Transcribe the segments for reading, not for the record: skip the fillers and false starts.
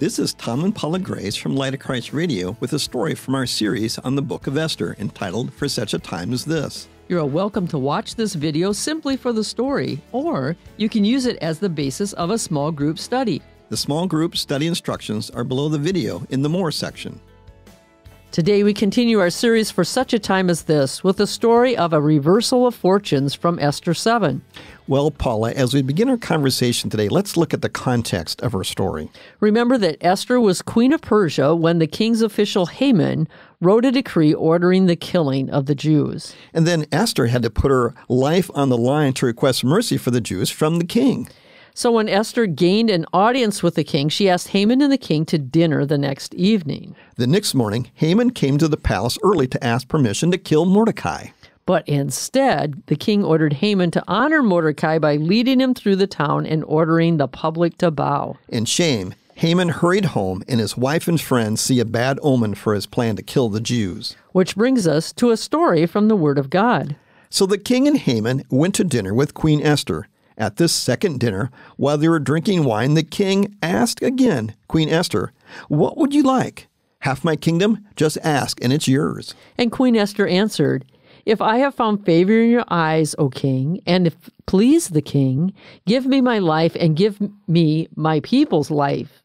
This is Tom and Paula Grace from Light of Christ Radio with a story from our series on the book of Esther entitled For Such a Time as This. You're welcome to watch this video simply for the story, or you can use it as the basis of a small group study. The small group study instructions are below the video in the More section. Today we continue our series For Such a Time as This with the story of a reversal of fortunes from Esther 7. Well, Paula, as we begin our conversation today, let's look at the context of our story. Remember that Esther was queen of Persia when the king's official Haman wrote a decree ordering the killing of the Jews. And then Esther had to put her life on the line to request mercy for the Jews from the king. So when Esther gained an audience with the king, she asked Haman and the king to dinner the next evening. The next morning, Haman came to the palace early to ask permission to kill Mordecai. But instead, the king ordered Haman to honor Mordecai by leading him through the town and ordering the public to bow. In shame, Haman hurried home, and his wife and friends see a bad omen for his plan to kill the Jews. Which brings us to a story from the Word of God. So the king and Haman went to dinner with Queen Esther. At this second dinner, while they were drinking wine, the king asked again Queen Esther, "What would you like? Half my kingdom? Just ask, and it's yours." And Queen Esther answered, "If I have found favor in your eyes, O king, and if please the king, give me my life and give me my people's life.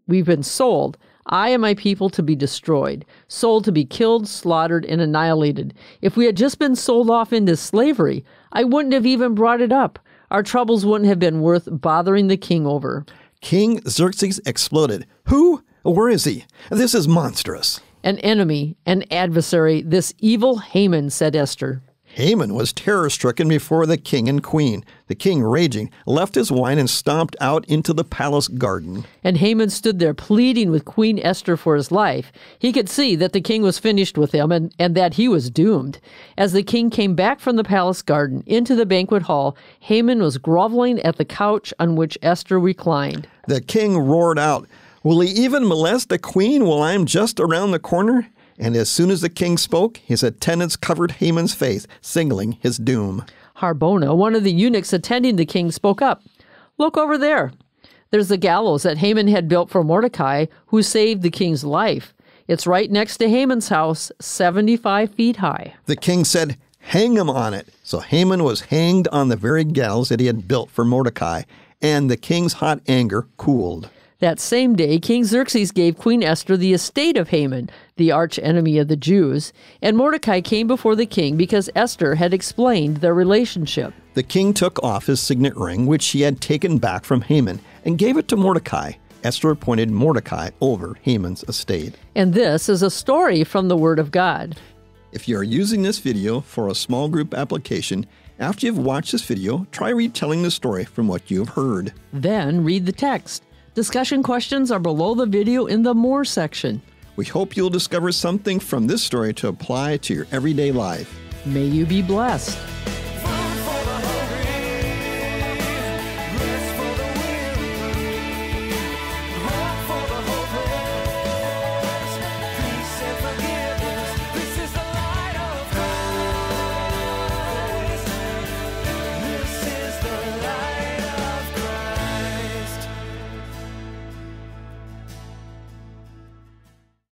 We've been sold, I and my people, to be destroyed, sold to be killed, slaughtered, and annihilated. If we had just been sold off into slavery, I wouldn't have even brought it up. Our troubles wouldn't have been worth bothering the king over." King Xerxes exploded. "Who? Where is he? This is monstrous." "An enemy, an adversary, this evil Haman," said Esther. Haman was terror-stricken before the king and queen. The king, raging, left his wine and stomped out into the palace garden. And Haman stood there pleading with Queen Esther for his life. He could see that the king was finished with him and that he was doomed. As the king came back from the palace garden into the banquet hall, Haman was groveling at the couch on which Esther reclined. The king roared out, "Will he even molest the queen while I'm just around the corner?" And as soon as the king spoke, his attendants covered Haman's face, signaling his doom. Harbona, one of the eunuchs attending the king, spoke up. "Look over there. There's the gallows that Haman had built for Mordecai, who saved the king's life. It's right next to Haman's house, 75 feet high." The king said, "Hang him on it." So Haman was hanged on the very gallows that he had built for Mordecai, and the king's hot anger cooled. That same day, King Xerxes gave Queen Esther the estate of Haman, the arch-enemy of the Jews, and Mordecai came before the king because Esther had explained their relationship. The king took off his signet ring, which he had taken back from Haman, and gave it to Mordecai. Esther appointed Mordecai over Haman's estate. And this is a story from the Word of God. If you are using this video for a small group application, after you've watched this video, try retelling the story from what you've heard. Then read the text. Discussion questions are below the video in the More section. We hope you'll discover something from this story to apply to your everyday life. May you be blessed.